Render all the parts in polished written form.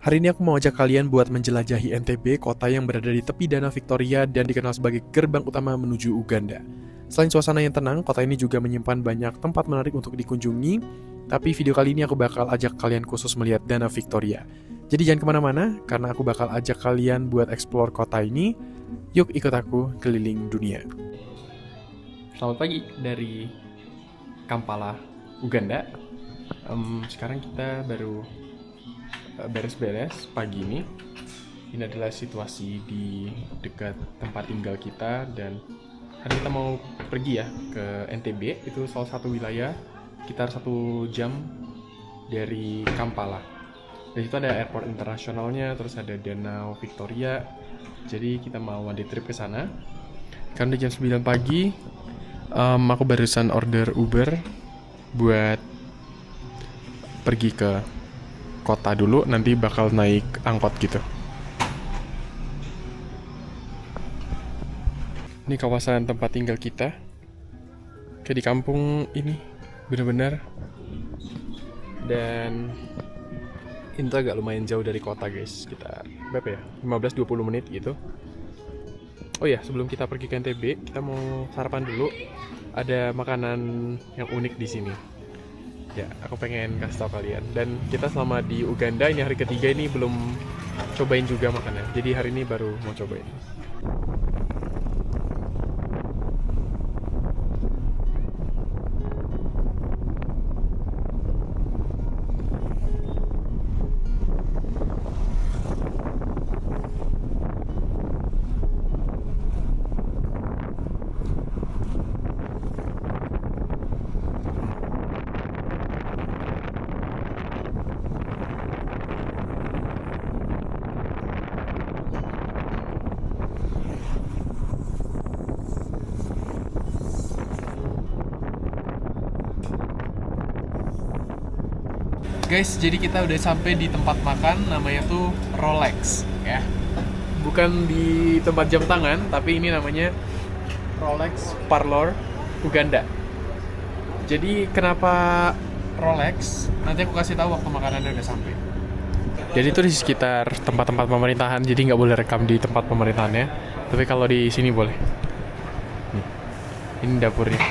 Hari ini aku mau ajak kalian buat menjelajahi NTB, kota yang berada di tepi Danau Victoria dan dikenal sebagai gerbang utama menuju Uganda. Selain suasana yang tenang, kota ini juga menyimpan banyak tempat menarik untuk dikunjungi, tapi video kali ini aku bakal ajak kalian khusus melihat Danau Victoria. Jadi jangan kemana-mana, karena aku bakal ajak kalian buat explore kota ini. Yuk ikut aku keliling dunia. Selamat pagi dari Kampala, Uganda. Sekarang kita baru beres-beres pagi ini. Ini adalah situasi di dekat tempat tinggal kita dan hari kita mau pergi ya ke NTB. Itu salah satu wilayah sekitar 1 jam dari Kampala. Di situ ada airport internasionalnya, terus ada Danau Victoria. Jadi kita mau one day trip ke sana. Karena jam 9 pagi, aku barusan order Uber buat pergi ke kota dulu, nanti bakal naik angkot gitu. Ini kawasan tempat tinggal kita. Kayak di kampung ini, bener-bener. Dan ini tuh agak lumayan jauh dari kota guys, sekitar berapa ya? 15-20 menit gitu. Oh ya, sebelum kita pergi ke NTB, kita mau sarapan dulu. Ada makanan yang unik di sini. Ya, aku pengen kasih tau kalian. Dan kita selama di Uganda, ini hari ketiga ini belum cobain juga makanan. Jadi hari ini baru mau cobain. Guys, jadi kita udah sampai di tempat makan, namanya tuh Rolex, ya. Bukan di tempat jam tangan, tapi ini namanya Rolex Parlour Uganda. Jadi kenapa Rolex? Nanti aku kasih tahu waktu makanannya udah sampai. Jadi itu di sekitar tempat-tempat pemerintahan, jadi nggak boleh rekam di tempat pemerintahannya. Tapi kalau di sini boleh. Nih, ini dapurnya.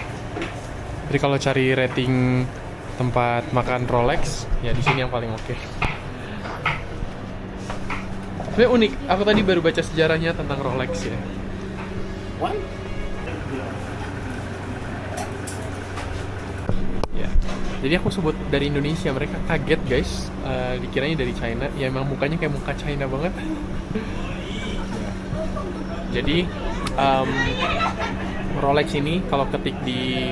Jadi kalau cari rating tempat makan Rolex, ya di sini yang paling oke. Sebenarnya unik. Aku tadi baru baca sejarahnya tentang Rolex ya. What? Ya. Jadi aku sebut dari Indonesia, mereka kaget guys. Dikiranya dari China. Ya emang mukanya kayak muka China banget. Ya. Jadi Rolex ini kalau ketik di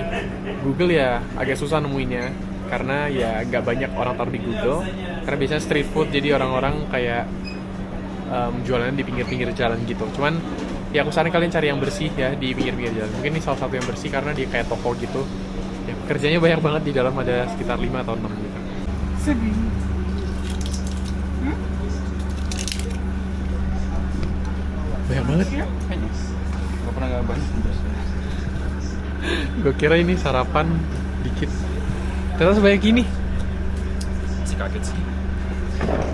Google ya agak susah nemuinnya. Karena ya nggak banyak orang taruh di Google. Karena biasanya street food, jadi orang-orang kayak jualannya di pinggir-pinggir jalan gitu. Cuman ya aku saran kalian cari yang bersih ya di pinggir-pinggir jalan. Mungkin ini salah satu yang bersih karena dia kayak toko gitu. Ya, kerjanya banyak banget, di dalam ada sekitar 5 atau 6 gitu. Segini. Banyak banget ya. Gak pernah gak banyak. Gue kira ini sarapan dikit. Ternyata sebanyak ini. Masih kaget sih.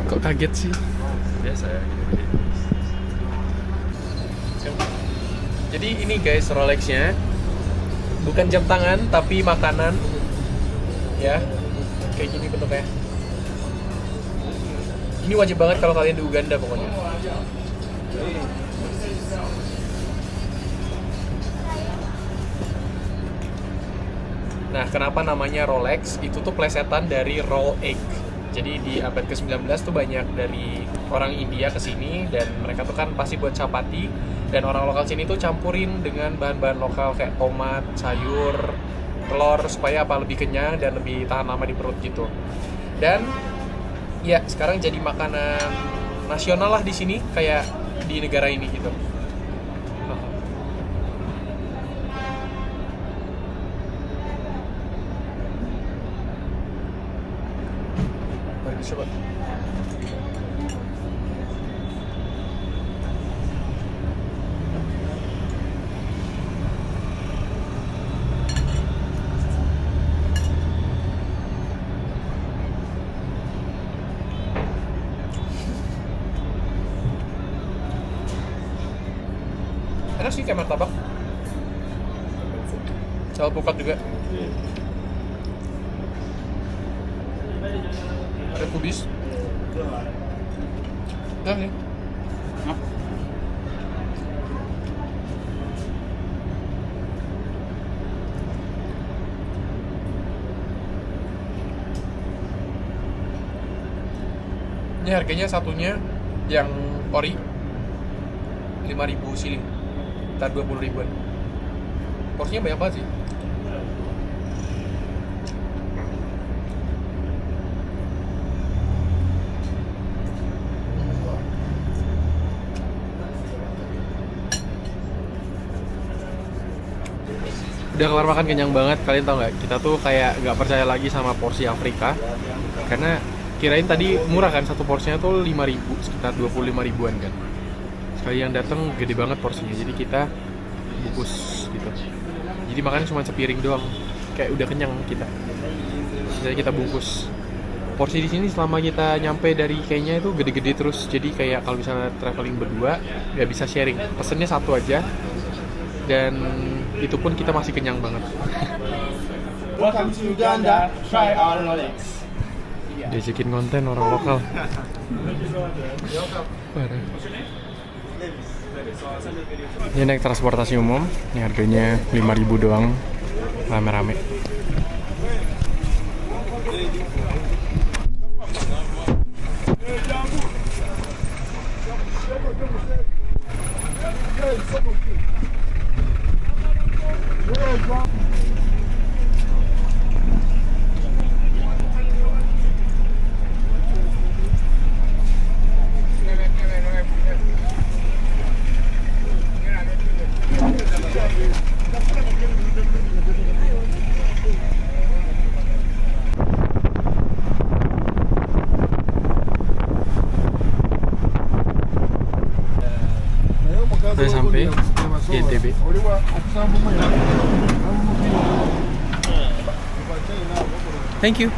Kok kaget sih? Biasa ya gitu. Jadi ini guys Rolexnya bukan jam tangan tapi makanan. Ya, kayak gini bentuknya. Ini wajib banget kalau kalian di Uganda pokoknya. Nah, kenapa namanya Rolex? Itu tuh plesetan dari roll egg. Jadi di abad ke-19 tuh banyak dari orang India ke sini dan mereka tuh kan pasti buat chapati, dan orang lokal sini tuh campurin dengan bahan-bahan lokal kayak tomat, sayur, telur supaya apa lebih kenyang dan lebih tahan lama di perut gitu. Dan ya sekarang jadi makanan nasional lah di sini kayak di negara ini gitu. Coba. Enak sih kayak martabak. Sel pukat juga. Ada kubis. Enak nih. Hah? Ini harganya satunya yang ori 5.000 siling, sekitar 20 ribuan. Porsinya banyak banget sih. Udah kelar makan, kenyang banget. Kalian tau nggak? Kita tuh kayak nggak percaya lagi sama porsi Afrika, karena kirain tadi murah kan, satu porsinya tuh 5.000, sekitar 25 ribuan kan. Sekali yang datang gede banget porsinya, jadi kita bungkus gitu. Jadi makannya cuma sepiring doang, kayak udah kenyang kita. Jadi kita bungkus. Porsi di sini selama kita nyampe dari Kenya itu gede-gede terus. Jadi kayak kalau misalnya traveling berdua nggak bisa sharing. Pesennya satu aja, dan itu pun kita masih kenyang banget. Welcome to Uganda. Try our knowledge. Diajakin konten orang lokal. Parah. Ini naik transportasi umum, ini harganya 5.000 doang, rame-rame. Udah sampai di NTB. Thank you.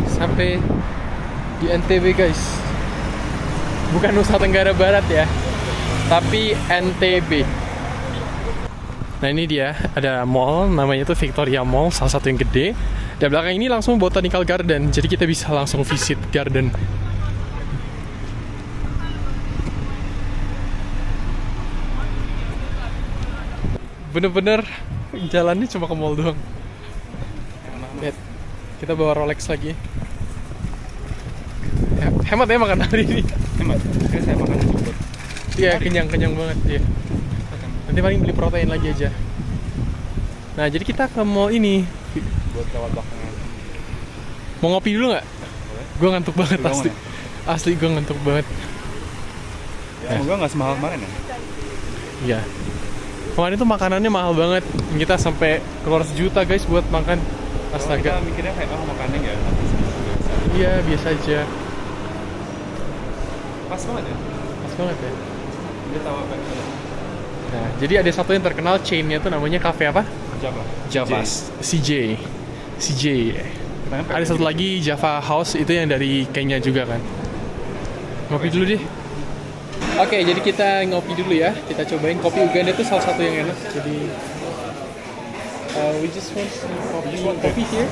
Sampai di NTB guys. Bukan Nusa Tenggara Barat ya, tapi NTB. Nah ini dia, ada mall, namanya tuh Victoria Mall, salah satu yang gede. Dan belakang ini langsung Botanical Garden, jadi kita bisa langsung visit garden. Bener-bener jalannya cuma ke mall doang. Lihat, kita bawa Rolex lagi. Hemat ya makan hari ini. Hemat. Saya makan cepet. Iya, kenyang banget ya. Nanti paling beli protein lagi aja. Nah, jadi kita ke mall ini. Buat lewat belakangnya. Mau ngopi dulu nggak? Gue ngantuk banget asli. Asli gue ngantuk banget. Ya, semoga nggak semahal kemarin ya. Iya. Kemarin tuh makanannya mahal banget. Kita sampai keluar 1 juta guys buat makan. Astaga. Kita mikirnya kayak makannya nggak Iya, biasa aja. pas banget ya. Pas banget ya. Dia tahu apa yang salah. Nah, jadi ada satu yang terkenal chainnya tuh namanya cafe apa? Java. CJ. Kenapa? Ada satu lagi Java House, itu yang dari Kenya juga kan. Ngopi dulu deh. Oke, jadi kita ngopi dulu ya. Kita cobain kopi Uganda itu salah satu yang enak. Jadi we just want some coffee. You want coffee here?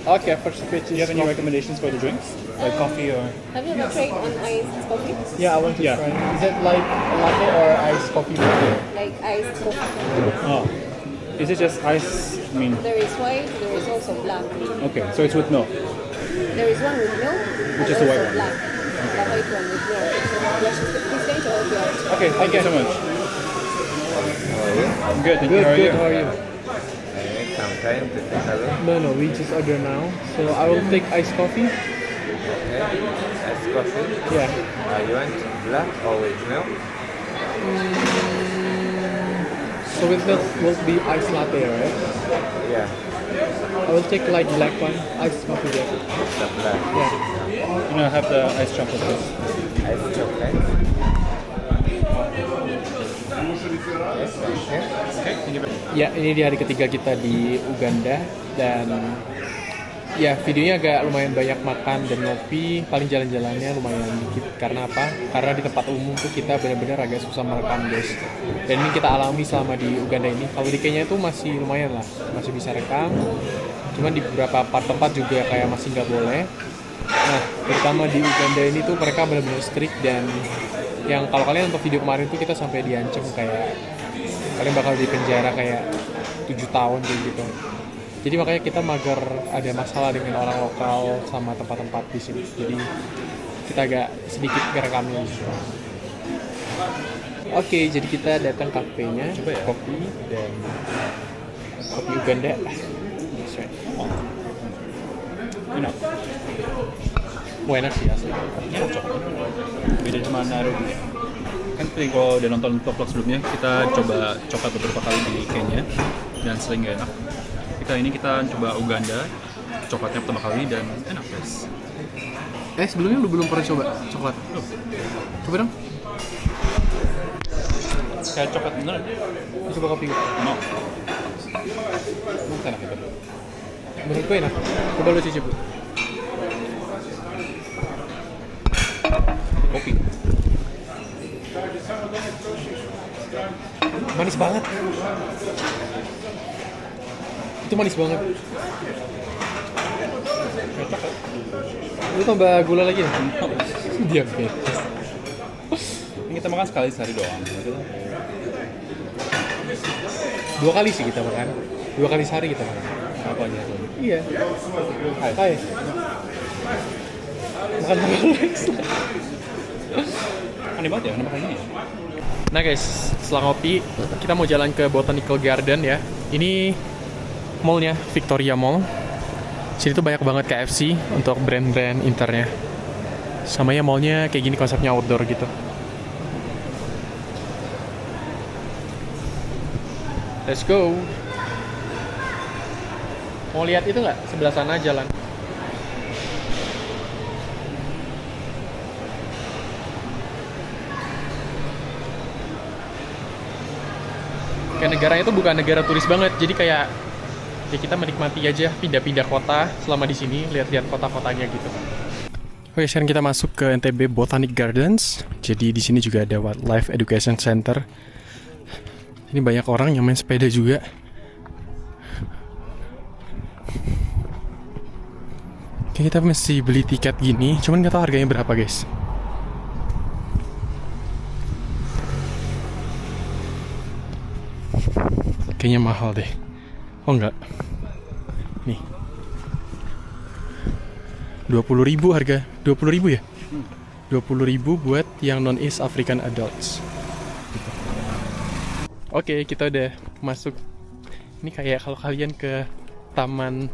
Okay, first pitch is Do you have any recommendations for the drinks? Like coffee or? Have you ever tried on iced coffee? Yeah, I want to Yeah. try. Is it like a latte or iced coffee? Like iced coffee. Oh. Is it just ice? I mean, There is white, there is also black. okay, so it's with milk. There is one with milk Which and is the also white one? black. The white one with milk. Yes, please going to help you out. Okay, thank you so much. I'm good, thank you. Good, How are you? good. How are you? Some time to take a look. No, we just order now. So I will take iced coffee. Okay. Iced coffee. Yeah. You want black or with milk? So with milk will be iced latte, right? Yeah, I will take like black one, iced coffee there. the black. Yeah. I'm gonna have the ice chocolate please. Iced chocolate. Yes, thank you. Okay, thank you. Ya, ini di hari ketiga kita di Uganda dan ya videonya agak lumayan banyak makan dan ngopi, paling jalan-jalannya lumayan dikit. Karena apa? Karena di tempat umum tuh kita benar-benar agak susah merekam guys. Dan ini kita alami selama di Uganda ini. Kalau di Kenya itu masih lumayan lah, masih bisa rekam. Cuman di beberapa tempat juga kayak masih nggak boleh. Nah, terutama di Uganda ini tuh mereka benar-benar strict, dan yang kalau kalian nonton video kemarin tuh kita sampai diancam kayak kalian bakal di penjara kayak 7 tahun kayak gitu. Jadi makanya kita mager ada masalah dengan orang lokal sama tempat-tempat di sini. Jadi kita agak sedikit ngerekamnya gitu. Oke, jadi kita datang kafenya, Coba ya. kopi dan kopi Uganda. Enak. Wah, enak sih asli. Cocok. Beda sama Nairobi. Kan seperti kalau udah nonton vlog sebelumnya, kita coba coklat beberapa kali di Kenya dan sering gak enak. Kali ini kita coba Uganda, coklatnya pertama kali dan enak guys. Sebelumnya lu belum pernah coba coklat? Loh, Coba dong. kayak coklat beneran. Lu coba kopi gue. No. Enak itu. Menurut gue enak. Coba lu cicip. Kopi. Manis banget. Itu manis banget. Lu tambah gula lagi ya? Diabetes. Ini kita makan sekali sehari doang. Gitu. 2 kali sih kita makan. 2 kali sehari kita makan. Apa aja tuh? Iya. Hai. Makan Rolex. Aneh banget ya, kenapa kayak gini ya? Nah guys, setelah ngopi, kita mau jalan ke Botanical Garden ya. Ini mallnya Victoria Mall. Sini tuh banyak banget KFC untuk brand-brand internya. Sama ya mallnya kayak gini konsepnya outdoor gitu. Let's go. Mau lihat itu nggak? Sebelah sana jalan. Kayak negaranya itu bukan negara turis banget, jadi kayak ya kita menikmati aja pindah-pindah kota selama di sini, lihat-lihat kota-kotanya gitu. Oke, sekarang kita masuk ke NTB Botanic Gardens. Jadi di sini juga ada Wildlife Education Center. Ini banyak orang yang main sepeda juga. Oke, kita mesti beli tiket gini, cuman nggak tahu harganya berapa guys. Kayaknya mahal deh. Oh enggak. Nih. 20.000 harga. 20.000 ya? 20.000 buat yang non-East African adults. Gitu. Oke, kita udah masuk. Ini kayak kalau kalian ke taman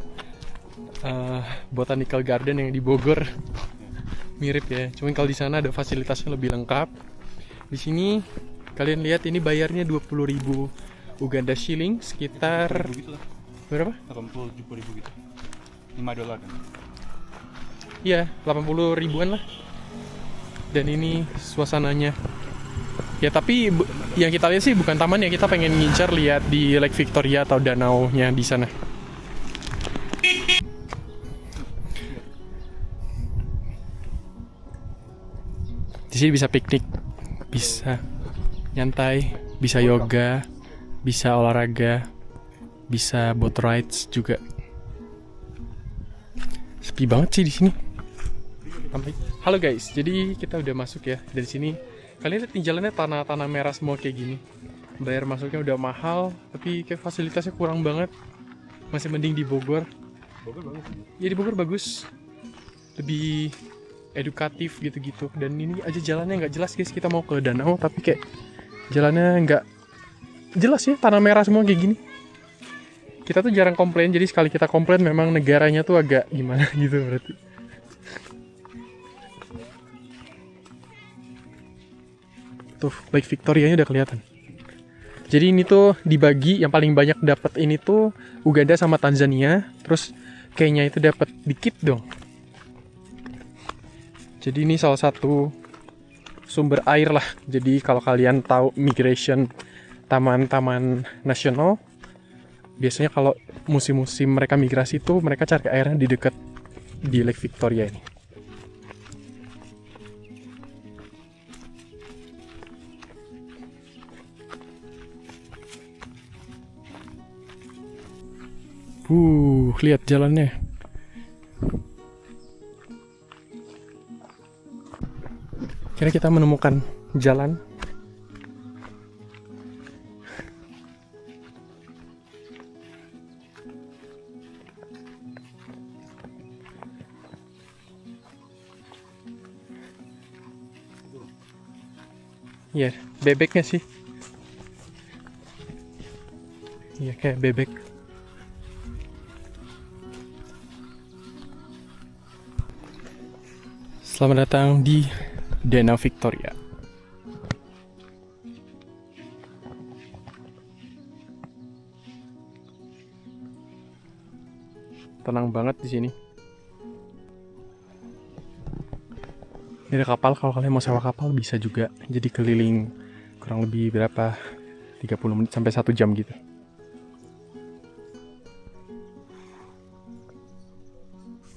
Botanical Garden yang di Bogor. Mirip ya. Cuman kalau di sana ada fasilitasnya lebih lengkap. Di sini kalian lihat ini bayarnya 20.000 Uganda shilling, sekitar Gitu lah. berapa? 80-70 gitu. $5 kan. Iya, 80 ribuan lah. Dan ini suasananya. Ya tapi yang kita lihat sih bukan taman ya, kita pengen ngincar lihat di Lake Victoria atau danau-nya di sana. Di sini bisa piknik, bisa nyantai, bisa yoga, bisa olahraga, bisa boat rides juga. Sepi banget sih di sini. Halo guys, jadi kita udah masuk ya. Dari sini kalian lihat nih jalannya tanah-tanah merah semua kayak gini. Bayar masuknya udah mahal, tapi kayak fasilitasnya kurang banget. Masih mending di Bogor. Bogor bagus. Ya di Bogor bagus, lebih edukatif gitu-gitu. Dan ini aja jalannya nggak jelas guys. Kita mau ke danau tapi kayak jalannya nggak jelas ya, tanah merah semua kayak gini. Kita tuh jarang komplain, jadi sekali kita komplain memang negaranya tuh agak gimana gitu berarti. Tuh, Lake Victoria-nya udah kelihatan. Jadi ini tuh dibagi, yang paling banyak dapat ini tuh Uganda sama Tanzania, terus Kenya itu dapat dikit dong. Jadi ini salah satu sumber air lah. Jadi kalau kalian tahu migration taman-taman nasional, Biasanya kalau musim-musim mereka migrasi tuh mereka cari airnya di dekat di Lake Victoria ini. Lihat jalannya. Kira kita menemukan jalan. Iya, bebeknya sih. Iya, kayak bebek. Selamat datang di Danau Victoria. Tenang banget di sini. Ini ada kapal, kalau kalian mau sewa kapal bisa juga. Jadi keliling kurang lebih berapa? 30 menit sampai 1 jam gitu.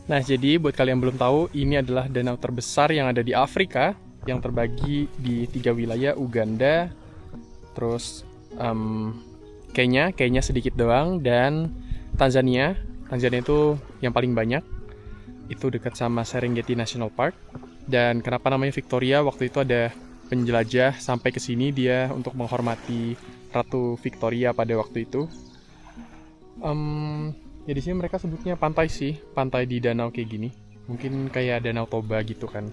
Nah, jadi buat kalian yang belum tahu, ini adalah danau terbesar yang ada di Afrika, yang terbagi di 3 wilayah, Uganda, terus Kenya sedikit doang, dan Tanzania. Tanzania itu yang paling banyak, itu dekat sama Serengeti National Park. Dan kenapa namanya Victoria? Waktu itu ada penjelajah sampai ke sini dia untuk menghormati Ratu Victoria pada waktu itu. Ya di sini mereka sebutnya pantai sih, pantai di danau kayak gini. Mungkin kayak Danau Toba gitu kan.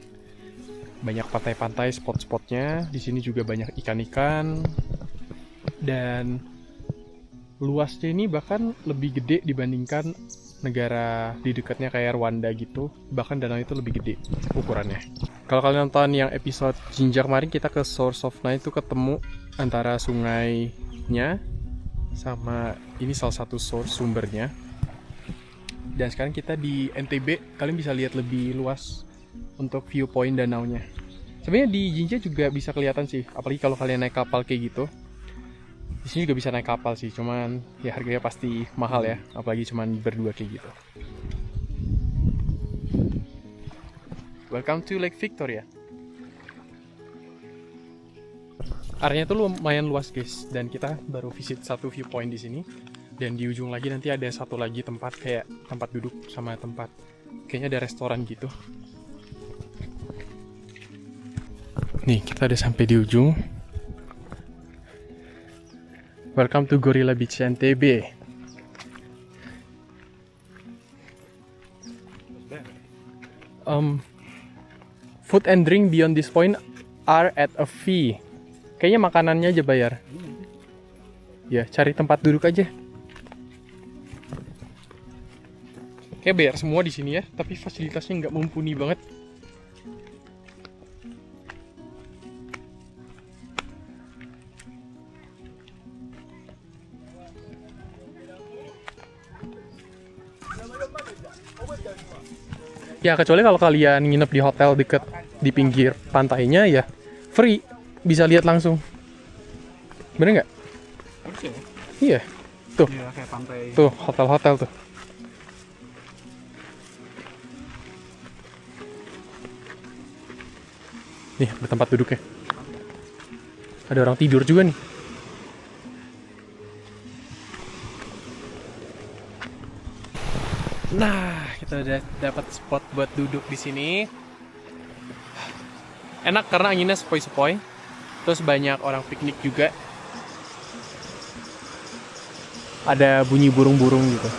Banyak pantai-pantai, spot-spotnya. Di sini juga banyak ikan-ikan. Dan luasnya ini bahkan lebih gede dibandingkan negara di dekatnya kayak Rwanda gitu. Bahkan danau itu lebih gede ukurannya. Kalau kalian nonton yang episode Jinja kemarin, kita ke Source of Nile itu ketemu antara sungainya sama ini salah satu source sumbernya. Dan sekarang kita di NTB, kalian bisa lihat lebih luas untuk viewpoint danaunya. Sebenarnya di Jinja juga bisa kelihatan sih, apalagi kalau kalian naik kapal kayak gitu. Di sini juga bisa naik kapal sih, cuman ya harganya pasti mahal ya, apalagi cuman berdua kayak gitu. Welcome to Lake Victoria. Areanya tuh lumayan luas guys, dan kita baru visit satu viewpoint di sini. Dan di ujung lagi nanti ada satu lagi tempat kayak tempat duduk sama tempat kayaknya ada restoran gitu. Nih kita udah sampai di ujung. Welcome to Gorilla Beach NTB. Food and drink beyond this point are at a fee. Kayaknya makanannya aja bayar. Ya, cari tempat duduk aja. Kayak bayar semua di sini ya, tapi fasilitasnya nggak mumpuni banget. Ya kecuali kalau kalian nginep di hotel deket di pinggir pantainya ya free, bisa lihat langsung. Bener nggak? Iya, tuh, Iya, kayak pantai. tuh hotel-hotel tuh. Nih ada tempat duduknya. Ada orang tidur juga nih. Nah, kita udah dapat spot buat duduk di sini. Enak karena anginnya sepoi-sepoi. Terus banyak orang piknik juga. Ada bunyi burung-burung gitu.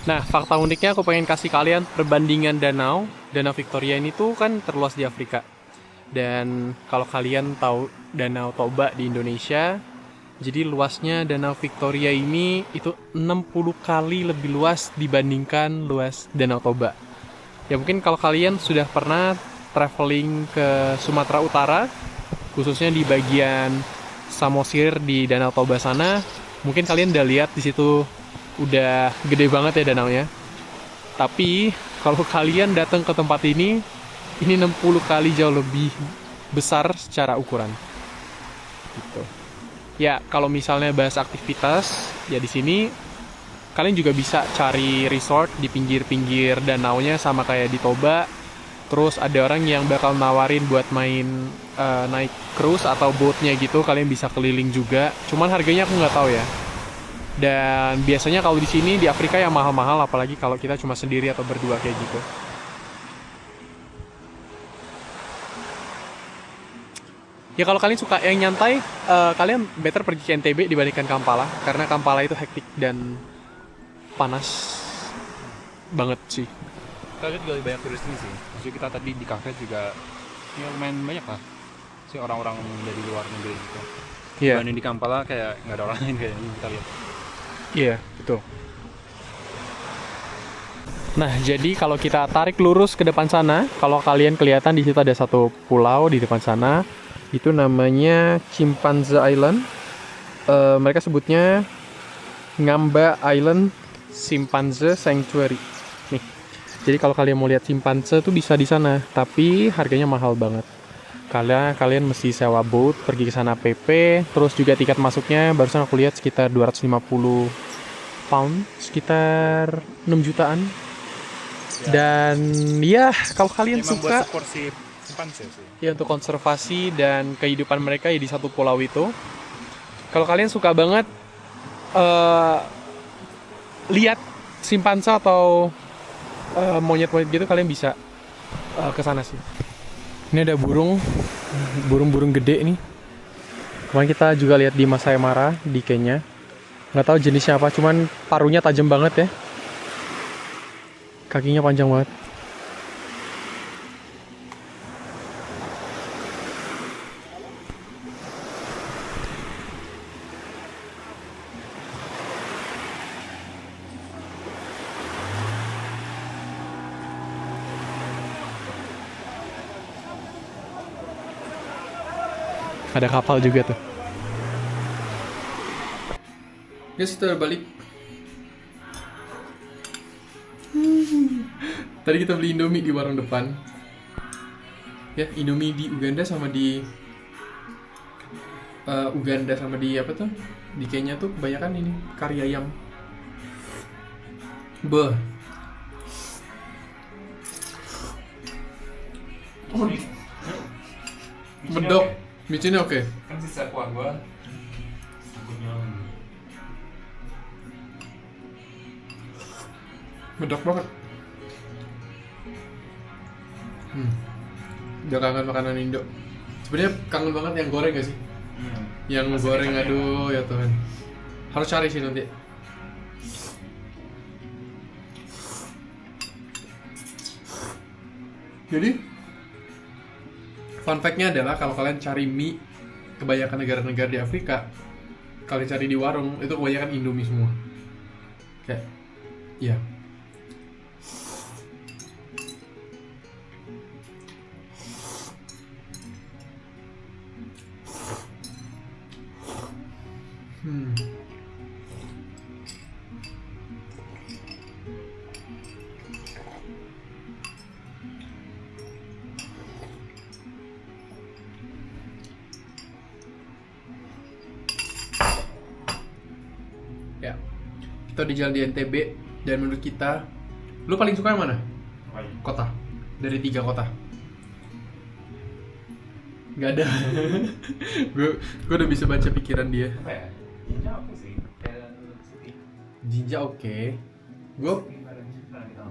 Nah, fakta uniknya aku pengen kasih kalian perbandingan danau. Danau Victoria ini tuh kan terluas di Afrika. Dan kalau kalian tahu Danau Toba di Indonesia, jadi luasnya Danau Victoria ini itu 60 kali lebih luas dibandingkan luas Danau Toba. Ya mungkin kalau kalian sudah pernah traveling ke Sumatera Utara, khususnya di bagian Samosir di Danau Toba sana, Mungkin kalian udah lihat di situ udah gede banget ya danaunya. Tapi kalau kalian datang ke tempat ini 60 kali jauh lebih besar secara ukuran. Gitu. Ya, kalau misalnya bahas aktivitas, ya di sini kalian juga bisa cari resort di pinggir-pinggir danaunya sama kayak di Toba. Terus ada orang yang bakal nawarin buat main naik cruise atau boatnya gitu, kalian bisa keliling juga. Cuman harganya aku nggak tahu ya. Dan biasanya kalau di sini di Afrika yang mahal-mahal, apalagi kalau kita cuma sendiri atau berdua kayak gitu. Ya kalau kalian suka yang nyantai, kalian better pergi ke NTB dibandingkan Kampala, karena Kampala itu hektik dan panas banget sih. Kita lihat juga lebih banyak turis ini sih. Maksudnya kita tadi di kafe juga ya lumayan banyak lah sih orang-orang dari luar negeri gitu. Iya. Dibanding di Kampala kayak nggak ada orang lain kayak ini kita lihat. Iya, betul. Nah, jadi kalau kita tarik lurus ke depan sana, kalau kalian kelihatan di situ ada satu pulau di depan sana, itu namanya Chimpanzee Island. Mereka sebutnya Ngamba Island Chimpanzee Sanctuary. Nih. Jadi kalau kalian mau lihat chimpanzee tuh bisa di sana, tapi harganya mahal banget. Kalian mesti sewa boat, pergi ke sana PP, terus juga tiket masuknya barusan aku lihat sekitar 250 pound, sekitar 6 jutaan. Dan ya, kalau kalian suka porsi simpanse sih. ya untuk konservasi dan kehidupan mereka ya di satu pulau itu. Kalau kalian suka banget lihat simpanse atau monyet-monyet gitu, kalian bisa ke sana sih. Ini ada burung-burung gede nih. Kemarin kita juga lihat di Masai Mara di Kenya. Nggak tahu jenisnya apa, cuman paruhnya tajam banget ya. Kakinya panjang banget. Ada kapal juga tuh. Guys, kita udah balik. Tadi kita beli Indomie di warung depan. Ya, Indomie di Uganda sama di apa tuh? Di Kenya tuh kebanyakan ini kari ayam. Beuh. Medok. Micinnya oke. Kan sisa kuah gua. Medok banget. Udah kangen makanan Indo. Sebenarnya kangen banget yang goreng gak sih? Yang goreng, aduh ya Tuhan. Harus cari sih nanti. Jadi fun fact-nya adalah kalau kalian cari mie kebanyakan negara-negara di Afrika, kalian cari di warung itu kebanyakan Indomie semua. Kayak iya. Ya, kita di jalan di NTB dan menurut kita, lu paling suka yang mana? Kota dari 3 kota. Gak ada. Gue udah bisa baca pikiran dia. Apa ya? Jinja oke sih. Kayak Jinja oke.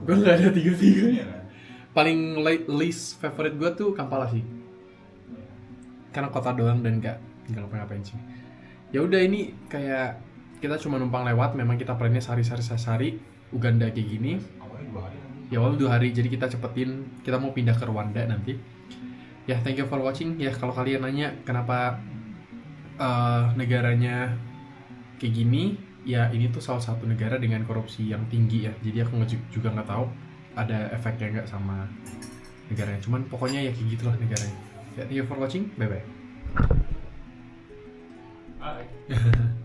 Gue nggak ada 3-3. Paling least favorite gue tuh Kampala sih. Karena kota doang dan nggak ngapa-ngapain sih. Ya udah, ini kayak kita cuma numpang lewat. Memang kita plannya sehari Uganda kayak gini. Ya awalnya 2 hari. Jadi kita cepetin. Kita mau pindah ke Rwanda nanti. Ya, thank you for watching. Ya, kalau kalian nanya kenapa negaranya kayak gini, ya ini tuh salah satu negara dengan korupsi yang tinggi ya. Jadi aku juga nggak tahu ada efeknya nggak sama negaranya. Cuman pokoknya ya kayak gitulah negaranya. Ya, thank you for watching. Bye bye. Bye.